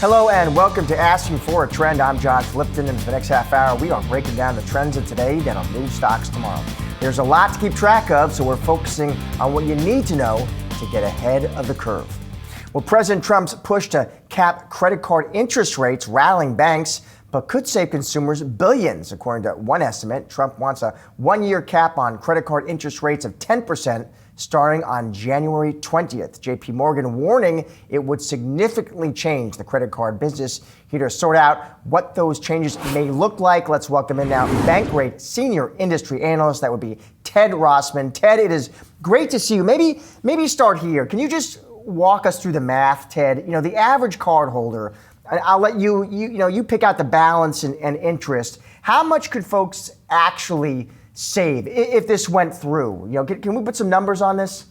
Hello and welcome to Asking for a Trend. I'm Josh Lipton, and for the next half hour, we are breaking down the trends of today, then on new stocks tomorrow. There's a lot to keep track of, so we're focusing on what you need to know to get ahead of the curve. Well, President Trump's push to cap credit card interest rates rallying banks, but could save consumers billions. According to one estimate, Trump wants a one-year cap on credit card interest rates of 10%, starting on January 20th. JP Morgan warning it would significantly change the credit card business. Here to sort out what those changes may look like, let's welcome in now Bankrate Senior Industry Analyst. That would be Ted Rossman. Ted, it is great to see you. Maybe start here. Can you just walk us through the math, Ted? You know, the average cardholder, I'll let you pick out the balance and interest. How much could folks actually save if this went through? You know, can we put some numbers on this?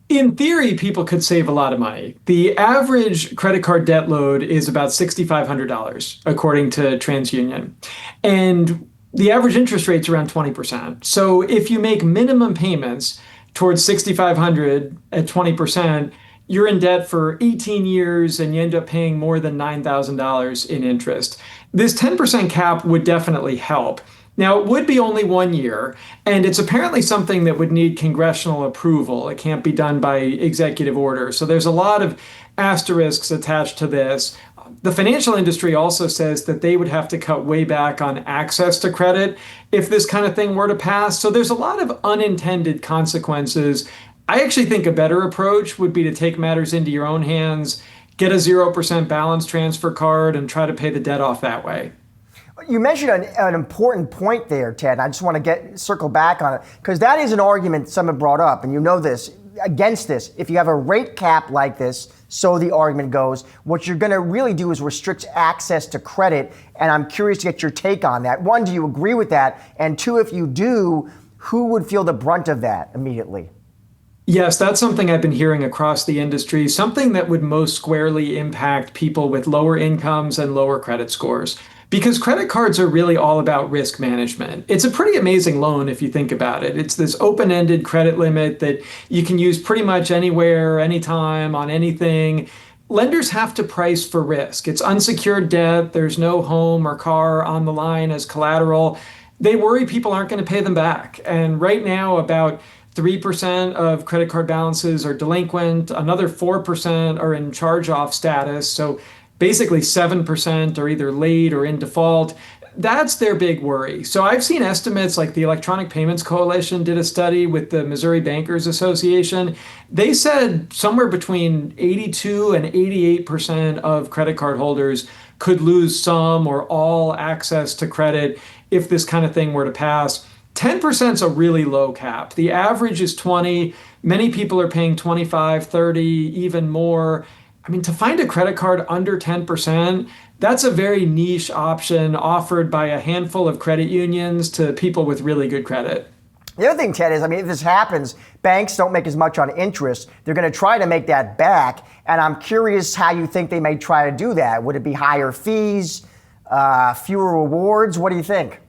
In theory, people could save a lot of money. The average credit card debt load is about $6,500, according to TransUnion. And the average interest rate's around 20%. So if you make minimum payments towards $6,500 at 20%, you're in debt for 18 years and you end up paying more than $9,000 in interest. This 10% cap would definitely help. Now, it would be only 1 year, and it's apparently something that would need congressional approval. It can't be done by executive order. So there's a lot of asterisks attached to this. The financial industry also says that they would have to cut way back on access to credit if this kind of thing were to pass. So there's a lot of unintended consequences. I actually think a better approach would be to take matters into your own hands, get a 0% balance transfer card, and try to pay the debt off that way. You mentioned an important point there, Ted. I just want to circle back on it, because that is an argument someone brought up, and you know this, against this. If you have a rate cap like this, so the argument goes, what you're going to really do is restrict access to credit, and I'm curious to get your take on that. One, do you agree with that? And two, if you do, who would feel the brunt of that immediately? Yes, that's something I've been hearing across the industry, something that would most squarely impact people with lower incomes and lower credit scores. Because credit cards are really all about risk management. It's a pretty amazing loan if you think about it. It's this open-ended credit limit that you can use pretty much anywhere, anytime, on anything. Lenders have to price for risk. It's unsecured debt. There's no home or car on the line as collateral. They worry people aren't going to pay them back. And right now, about 3% of credit card balances are delinquent. Another 4% are in charge-off status. So basically 7% are either late or in default. That's their big worry. So I've seen estimates like the Electronic Payments Coalition did a study with the Missouri Bankers Association. They said somewhere between 82 and 88% of credit card holders could lose some or all access to credit if this kind of thing were to pass. 10% is a really low cap. The average is 20. Many people are paying 25, 30, even more. I mean, to find a credit card under 10%, that's a very niche option offered by a handful of credit unions to people with really good credit. The other thing, Ted, is, if this happens, banks don't make as much on interest. They're going to try to make that back. And I'm curious how you think they may try to do that. Would it be higher fees, fewer rewards? What do you think?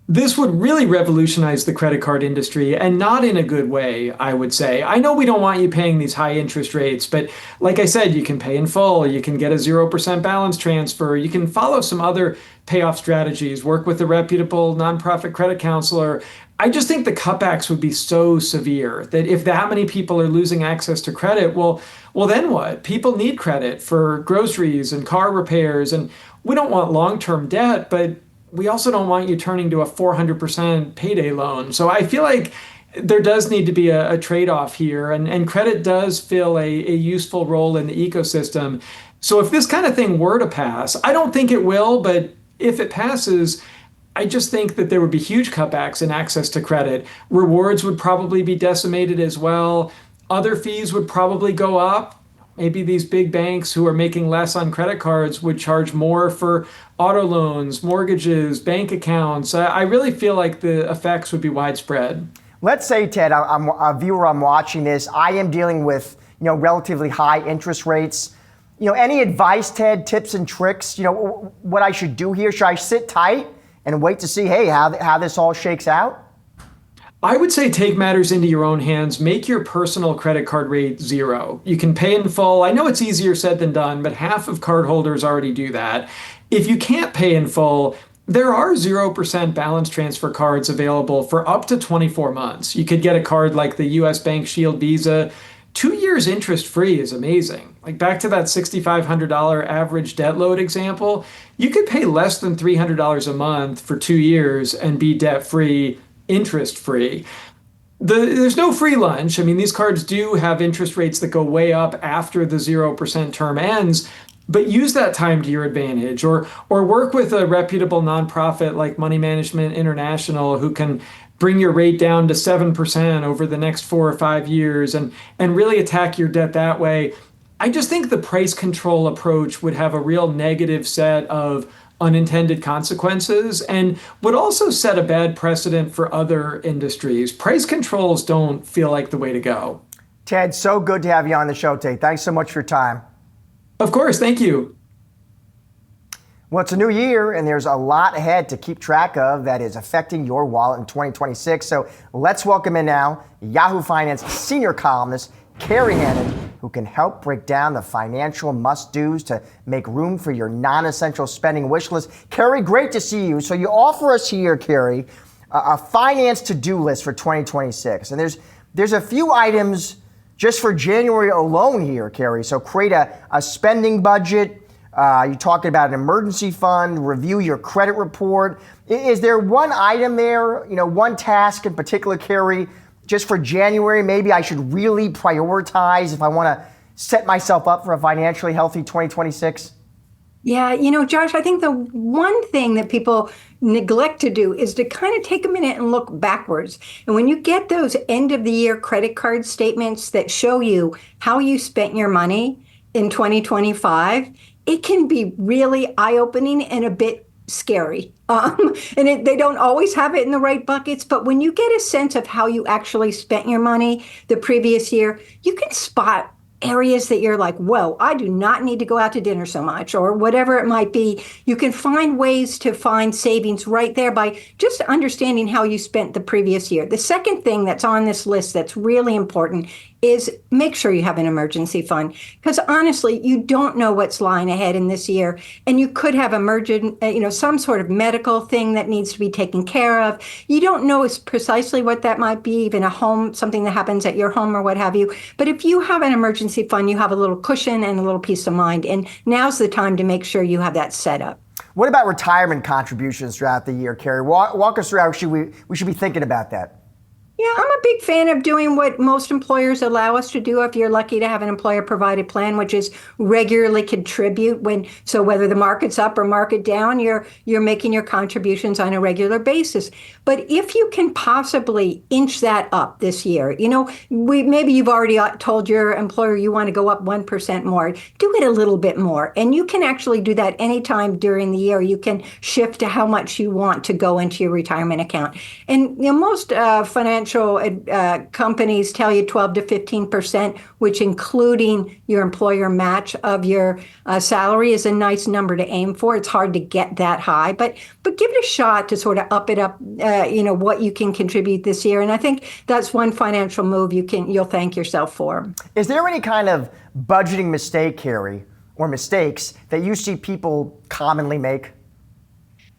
This would really revolutionize the credit card industry, and not in a good way, I would say. I know we don't want you paying these high interest rates, but like I said, you can pay in full, you can get a 0% balance transfer, you can follow some other payoff strategies, work with a reputable nonprofit credit counselor. I just think the cutbacks would be so severe that if that many people are losing access to credit, well, then what? People need credit for groceries and car repairs, and we don't want long-term debt, but we also don't want you turning to a 400% payday loan. So I feel like there does need to be a trade-off here, and credit does fill a useful role in the ecosystem. So if this kind of thing were to pass, I don't think it will, but if it passes, I just think that there would be huge cutbacks in access to credit. Rewards would probably be decimated as well. Other fees would probably go up. Maybe these big banks who are making less on credit cards would charge more for auto loans, mortgages, bank accounts. I really feel like the effects would be widespread. Let's say, Ted, I'm a viewer, I'm watching this. I am dealing with, relatively high interest rates. Any advice, Ted, tips and tricks, what I should do here? Should I sit tight and wait to see, hey, how this all shakes out? I would say take matters into your own hands. Make your personal credit card rate 0. You can pay in full. I know it's easier said than done, but half of cardholders already do that. If you can't pay in full, there are 0% balance transfer cards available for up to 24 months. You could get a card like the US Bank Shield Visa. 2 years interest free is amazing. Like back to that $6,500 average debt load example, you could pay less than $300 a month for 2 years and be debt free, interest free. There's no free lunch. I mean, these cards do have interest rates that go way up after the 0% term ends, but use that time to your advantage, or work with a reputable nonprofit like Money Management International who can bring your rate down to 7% over the next 4 or 5 years and really attack your debt that way. I just think the price control approach would have a real negative set of unintended consequences and would also set a bad precedent for other industries. Price controls don't feel like the way to go. Ted, so good to have you on the show today. Thanks so much for your time. Of course, thank you. Well, it's a new year, and there's a lot ahead to keep track of that is affecting your wallet in 2026. So let's welcome in now Yahoo Finance senior columnist Kerry Hannon, who can help break down the financial must-dos to make room for your non-essential spending wish list. Kerry, great to see you. So you offer us here, Kerry, a finance to-do list for 2026. And there's a few items just for January alone here, Kerry. So create a spending budget. You talked about an emergency fund, review your credit report. Is there one item there, one task in particular, Kerry, just for January, maybe I should really prioritize if I want to set myself up for a financially healthy 2026? Yeah, Josh, I think the one thing that people neglect to do is to kind of take a minute and look backwards. And when you get those end of the year credit card statements that show you how you spent your money in 2025, it can be really eye-opening and a bit scary. They don't always have it in the right buckets, but when you get a sense of how you actually spent your money the previous year, you can spot areas that you're like, whoa, I do not need to go out to dinner so much, or whatever it might be. You can find ways to find savings right there by just understanding how you spent the previous year. The second thing that's on this list that's really important is make sure you have an emergency fund, because honestly, you don't know what's lying ahead in this year, and you could have some sort of medical thing that needs to be taken care of. You don't know precisely what that might be, even something that happens at your home or what have you. But if you have an emergency fund, you have a little cushion and a little peace of mind, and now's the time to make sure you have that set up. What about retirement contributions throughout the year, Kerry? Walk us through how we should be thinking about that. Yeah, I'm a big fan of doing what most employers allow us to do if you're lucky to have an employer-provided plan, which is regularly contribute so whether the market's up or market down, you're making your contributions on a regular basis. But if you can possibly inch that up this year, maybe you've already told your employer you want to go up 1% more, do it a little bit more. And you can actually do that anytime during the year. You can shift to how much you want to go into your retirement account. And most financial companies tell you 12 to 15%, which including your employer match of your salary is a nice number to aim for. It's hard to get that high, but give it a shot to sort of up it up, what you can contribute this year. And I think that's one financial move you'll thank yourself for. Is there any kind of budgeting mistake, Kerry, or mistakes that you see people commonly make?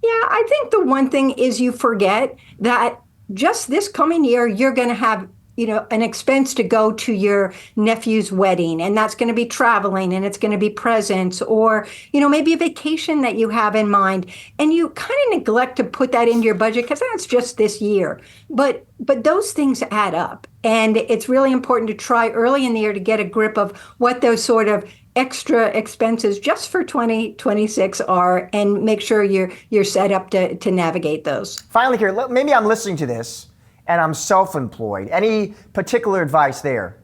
Yeah, I think the one thing is you forget that just this coming year, you're going to have, an expense to go to your nephew's wedding, and that's going to be traveling, and it's going to be presents, or, maybe a vacation that you have in mind, and you kind of neglect to put that into your budget because that's just this year. But those things add up, and it's really important to try early in the year to get a grip of what those sort of extra expenses just for 2026 are, and make sure you're set up to navigate those. Finally, here, maybe I'm listening to this and I'm self-employed. Any particular advice there?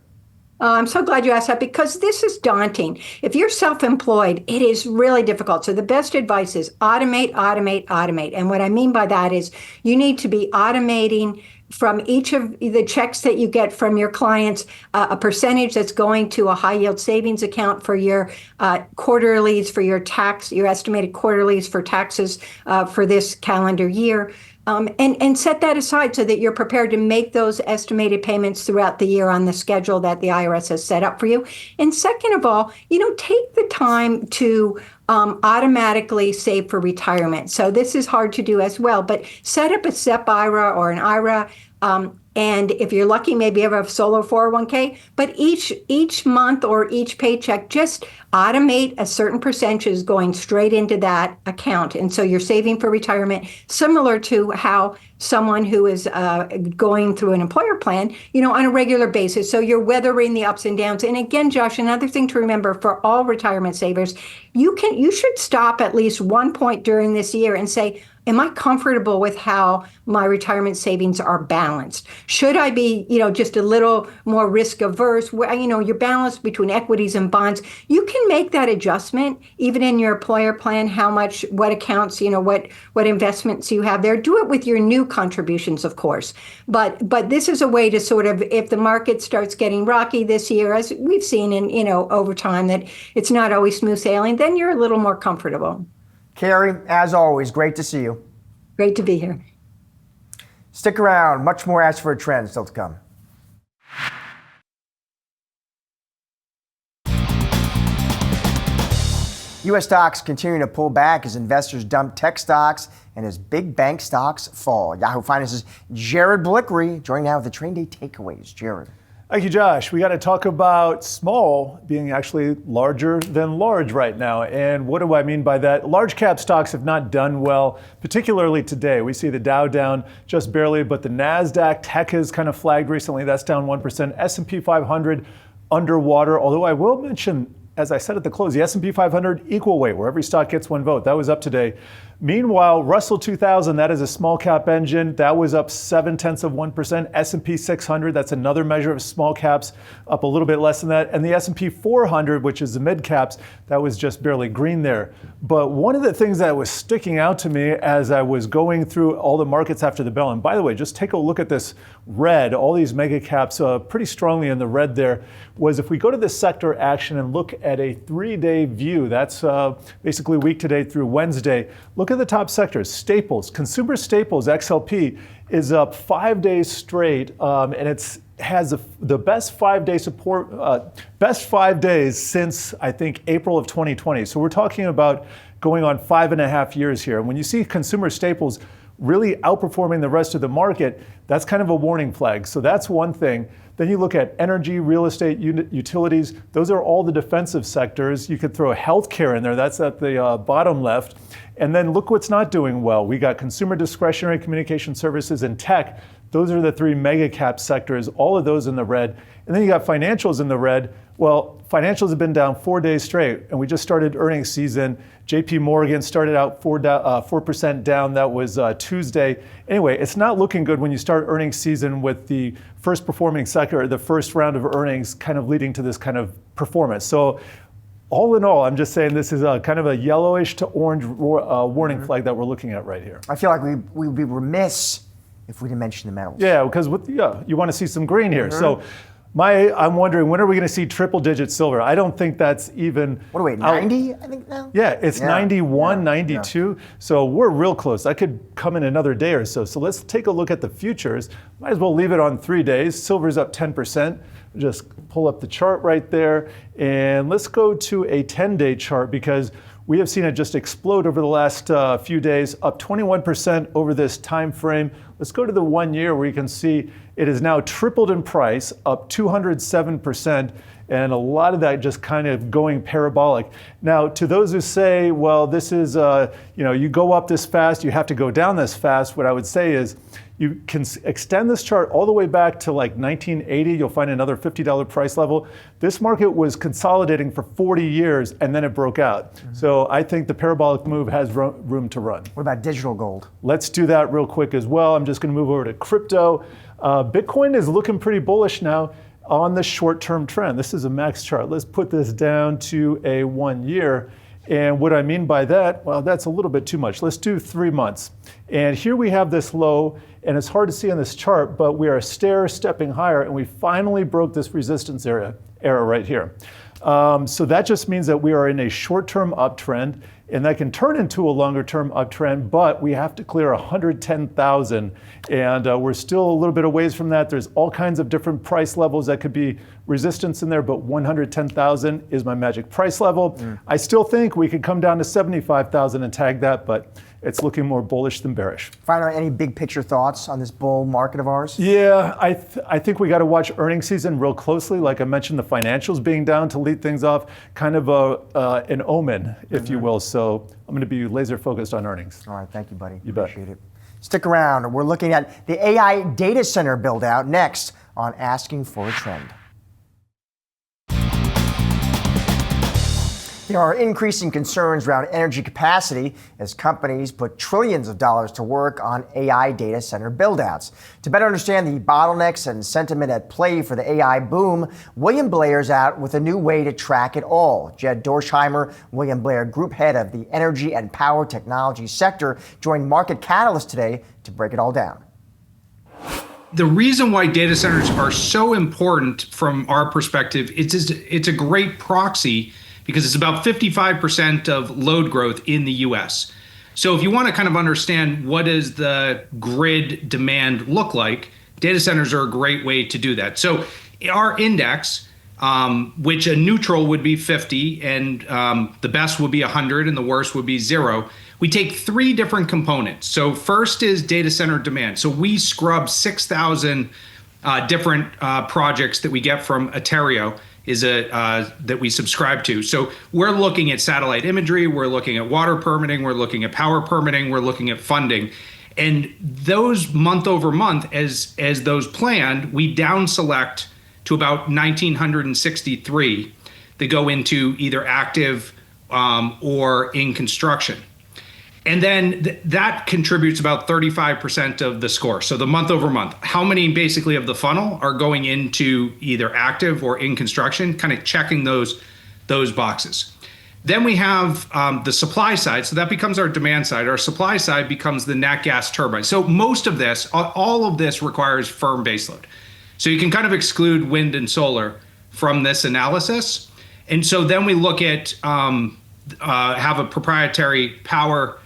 I'm so glad you asked that, because this is daunting. If you're self-employed, it is really difficult. So the best advice is automate, automate, automate. And what I mean by that is you need to be automating from each of the checks that you get from your clients, a percentage that's going to a high yield savings account for your quarterlies, for your estimated quarterlies for taxes for this calendar year. and set that aside so that you're prepared to make those estimated payments throughout the year on the schedule that the IRS has set up for you. And second of all, take the time to automatically save for retirement. So this is hard to do as well, but set up a SEP IRA or an IRA. And if you're lucky, maybe you have a solo 401k, but each month or each paycheck, just automate a certain percentage going straight into that account. And so you're saving for retirement, similar to how someone who is going through an employer plan, on a regular basis. So you're weathering the ups and downs. And again, Josh, another thing to remember for all retirement savers, you should stop at least one point during this year and say, am I comfortable with how my retirement savings are balanced? Should I be, just a little more risk averse? You're balanced between equities and bonds. You can make that adjustment even in your employer plan, how much, what accounts, what investments you have there. Do it with your new contributions, of course. But this is a way to sort of, if the market starts getting rocky this year, as we've seen in, over time, that it's not always smooth sailing, then you're a little more comfortable. Kerry, as always, great to see you. Great to be here. Stick around. Much more Ask for a Trend still to come. U.S. stocks continuing to pull back as investors dump tech stocks and as big bank stocks fall. Yahoo Finance's Jared Blickery joining now with the Trend Day takeaways. Jared. Thank you, Josh. We got to talk about small being actually larger than large right now. And what do I mean by that? Large cap stocks have not done well, particularly today. We see the Dow down just barely, but the NASDAQ tech has kind of flagged recently. That's down 1%. S&P 500 underwater, although I will mention, as I said at the close, the S&P 500 equal weight, where every stock gets one vote. That was up today. Meanwhile, Russell 2000, that is a small cap engine, that was up 0.7%. S&P 600, that's another measure of small caps, up a little bit less than that. And the S&P 400, which is the mid caps, that was just barely green there. But one of the things that was sticking out to me as I was going through all the markets after the bell, and by the way, just take a look at this red, all these mega caps pretty strongly in the red there, was if we go to the sector action and look at a 3-day view, that's basically week today through Wednesday, look at the top sectors. Staples, consumer staples, XLP, is up 5 days straight, and it's has the best 5-day support, best 5 days since I think April of 2020. So we're talking about going on 5.5 years here. And when you see consumer staples really outperforming the rest of the market, that's kind of a warning flag. So that's one thing. Then you look at energy, real estate, utilities. Those are all the defensive sectors. You could throw healthcare in there. That's at the bottom left. And then look what's not doing well. We got consumer discretionary communication services and tech. Those are the 3 mega cap sectors, all of those in the red. And then you got financials in the red. Well, financials have been down 4 days straight, and we just started earnings season. JP Morgan started out 4% down. That was Tuesday. Anyway, it's not looking good when you start earnings season with the first performing sector, the first round of earnings kind of leading to this kind of performance. So all in all, I'm just saying this is a kind of a yellowish to orange warning flag that we're looking at right here. I feel like we would be remiss if we didn't mention the metals. Yeah, because you want to see some green here. So I'm wondering, when are we going to see triple-digit silver? I don't think that's even... What are we, 90, I think now? Yeah, it's 91, 92. Yeah. So we're real close. That could come in another day or so. So let's take a look at the futures. Might as well leave it on 3 days. Silver's up 10%. Just pull up the chart right there. And let's go to a 10-day chart, because we have seen it just explode over the last few days, up 21% over this time frame. Let's go to the 1 year, where you can see it has now tripled in price, up 207%, and a lot of that just kind of going parabolic. Now, to those who say, well, this is, you go up this fast, you have to go down this fast, what I would say is, you can extend this chart all the way back to like 1980. You'll find another $50 price level. This market was consolidating for 40 years, and then it broke out. Mm-hmm. So I think the parabolic move has room to run. What about digital gold? Let's do that real quick as well. I'm just going to move over to crypto. Bitcoin is looking pretty bullish now on the short-term trend. This is a max chart. Let's put this down to a 1 year. And what I mean by that, well, that's a little bit too much. Let's do 3 months. And here we have this low, and it's hard to see on this chart, but we are stair-stepping higher, and we finally broke this resistance area right here. So that just means that we are in a short-term uptrend, and that can turn into a longer term uptrend, but we have to clear 110,000, and we're still a little bit of ways from that. There's all kinds of different price levels that could be resistance in there, but 110,000 is my magic price level. I still think we could come down to 75,000 and tag that, but it's looking more bullish than bearish. Finally, any big picture thoughts on this bull market of ours? Yeah, I think we got to watch earnings season real closely. Like I mentioned, the financials being down to lead things off, kind of an omen, if you will. So I'm going to be laser focused on earnings. All right, thank you, buddy. You bet. Appreciate it. Stick around. We're looking at the AI data center build out next on Asking for a Trend. There are increasing concerns around energy capacity as companies put trillions of dollars to work on AI data center buildouts. To better understand the bottlenecks and sentiment at play for the AI boom, William Blair's out with a new way to track it all. Jed Dorsheimer, William Blair Group Head of the Energy and Power Technology sector, joined Market Catalyst today to break it all down. The reason why data centers are so important from our perspective, it's a great proxy because it's about 55% of load growth in the US. So if you want to kind of understand what does the grid demand look like, data centers are a great way to do that. So our index, which a neutral would be 50 and the best would be 100 and the worst would be 0, we take 3 different components. So first is data center demand. So we scrub 6,000 different projects that we get from Atereo that we subscribe to. So we're looking at satellite imagery, we're looking at water permitting, we're looking at power permitting, we're looking at funding. And those month over month, as those planned, we down select to about 1,963 that go into either active or in construction. And then that contributes about 35% of the score. So the month over month, how many basically of the funnel are going into either active or in construction, kind of checking those boxes. Then we have the supply side. So that becomes our demand side. Our supply side becomes the nat gas turbine. So most of this, all of this requires firm baseload. So you can kind of exclude wind and solar from this analysis. And so then we look at, have a proprietary power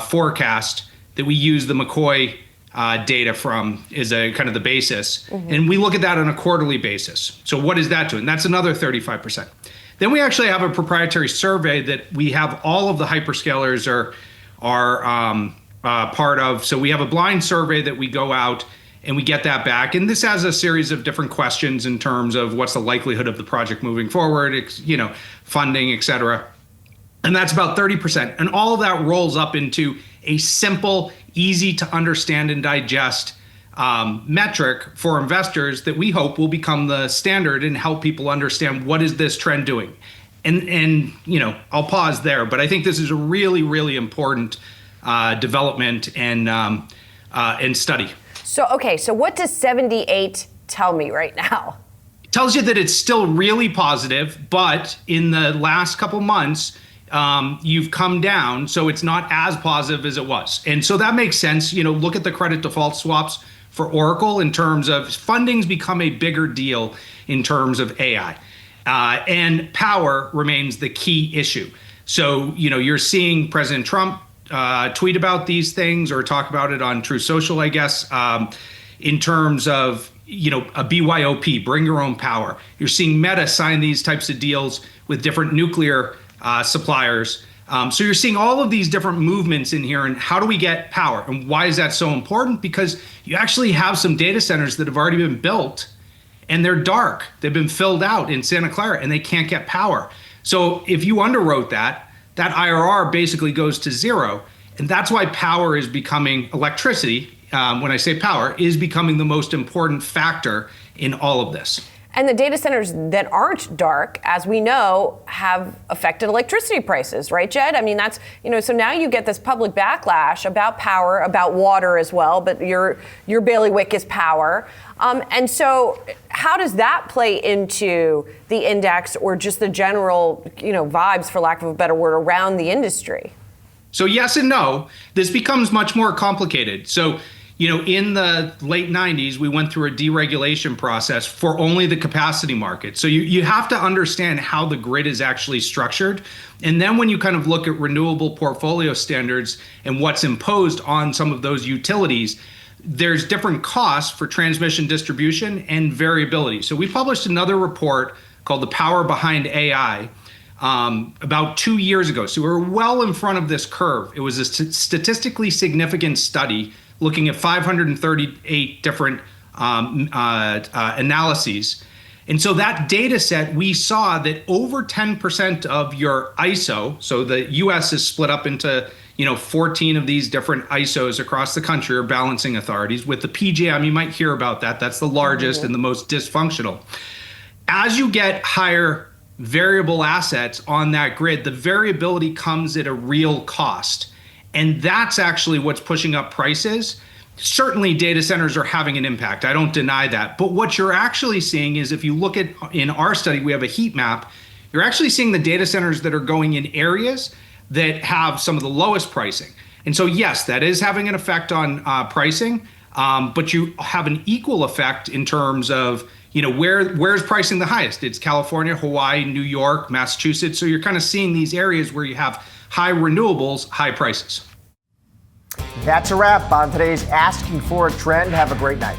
forecast that we use the McCoy data from is a kind of the basis. And we look at that on a quarterly basis. So what is that doing? That's another 35%. Then we actually have a proprietary survey that we have all of the hyperscalers are part of. So we have a blind survey that we go out and we get that back. And this has a series of different questions in terms of what's the likelihood of the project moving forward, funding, et cetera. And that's about 30%. And all of that rolls up into a simple, easy to understand and digest metric for investors that we hope will become the standard and help people understand what is this trend doing. And I'll pause there, but I think this is a really, really important development and study. So what does 78 tell me right now? It tells you that it's still really positive, but in the last couple months, you've come down, so it's not as positive as it was. And so that makes sense. Look at the credit default swaps for Oracle in terms of funding's become a bigger deal in terms of AI. And power remains the key issue. So, you're seeing President Trump tweet about these things or talk about it on Truth Social, I guess, in terms of, a BYOP, bring your own power. You're seeing Meta sign these types of deals with different nuclear suppliers. So you're seeing all of these different movements in here, and how do we get power? And why is that so important? Because you actually have some data centers that have already been built and they're dark. They've been filled out in Santa Clara and they can't get power. So if you underwrote that IRR basically goes to 0. And that's why power is becoming, electricity, when I say power, is becoming the most important factor in all of this. And the data centers that aren't dark, as we know, have affected electricity prices, right, Jed? I mean, that's, so now you get this public backlash about power, about water as well, but your bailiwick is power. And so how does that play into the index or just the general, vibes, for lack of a better word, around the industry? So yes and no. This becomes much more complicated. So, In the late 90s, we went through a deregulation process for only the capacity market. So you have to understand how the grid is actually structured. And then when you kind of look at renewable portfolio standards and what's imposed on some of those utilities, there's different costs for transmission, distribution, and variability. So we published another report called The Power Behind AI about 2 years ago. So we're well in front of this curve. It was a statistically significant study looking at 538 different analyses. And so that data set, we saw that over 10% of your ISO, so the US is split up into 14 of these different ISOs across the country, or balancing authorities. With the PJM, you might hear about that. That's the largest and the most dysfunctional. As you get higher variable assets on that grid, the variability comes at a real cost. And that's actually what's pushing up prices. Certainly data centers are having an impact. I don't deny that. But what you're actually seeing is, if you look at, in our study, we have a heat map, you're actually seeing the data centers that are going in areas that have some of the lowest pricing. And so, yes, that is having an effect on pricing, but you have an equal effect in terms of, where's pricing the highest? It's California, Hawaii, New York, Massachusetts. So you're kind of seeing these areas where you have high renewables, high prices. That's a wrap on today's Asking for a Trend. Have a great night.